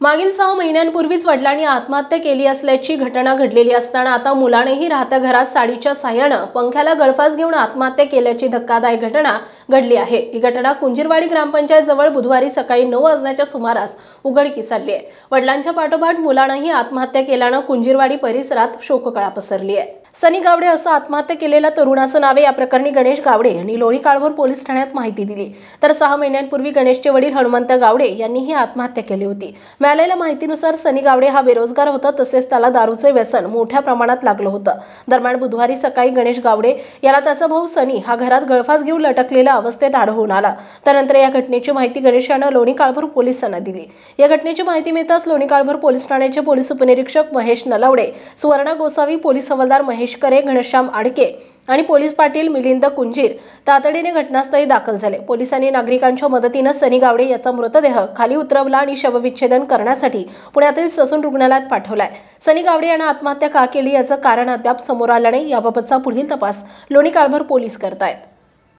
मागील 6 महिन्यांपूर्वीच वडिलांनी आत्महत्या केली असल्याची घटना घडलेली असताना आता मुलानेही राहत्या घरात साडीच्या साह्याने पंख्याला गळफास घेऊन आत्महत्या केल्याची धक्कादायक घटना घडली आहे। ही घटना कुंजीरवाडी ग्रामपंचायत जवळ बुधवारी सकाळी 9 वाजण्याच्या सुमारास उघडकीस आली आहे। वडिलांच्या पाठोपाठ मुलानेही आत्महत्या केल्याने कुंजीरवाडी परिसरात शोककळा पसरली आहे। सनी गावडे असं आत्महत्या केलेल्या तरुणाचं नाव या प्रकरणी गणेश गावडे यांनी लोणी काळभोर पोलीस ठाण्यात माहिती दिली। तर 6 महिन्यांपूर्वी गणेशचे वडील हनुमंत गावडे यांनीही आत्महत्या केली होती। मिळालेल्या माहितीनुसार सनी गावडे हा बेरोजगार होता, तसेच त्याला दारूचे व्यसन मोठ्या प्रमाणात लागलं होतं। दरम्यान बुधवारी सकाळी गणेश गावडे याला त्याचा भाऊ सनी हा घरात गळफास घेऊन लटकलेल्या अवस्थेत आढळून आला। त्यानंतर या घटनेची माहिती गणेश यानं लोणी काळभोर पोलिसांना दिली। या घटनेची माहिती मिळताच लोणी काळभोर पोलीस ठाण्याचे पोलीस उपनिरीक्षक महेश नलावडे, सुवर्णा गोसावी, पोलीस हवालदार महेश करे, घनश्याम आडके आणि पोलीस पाटील मिलिंद कुंजीर तातडीने घटनास्थळी दाखल झाले। पोलिसांनी नागरिकांच्या मदतीने सनी गावडे याचा मृतदेह खाली उतरवला आणि शवविच्छेदन करण्यासाठी पुण्यातील ससून रुग्णालयात पाठवलाय। सनी गावडे यांनी आत्महत्या का केली याचं कारण अद्याप समोर आलं नाही। याबाबतचा पुढील तपास लोणी काळभोर पोलीस करतायत।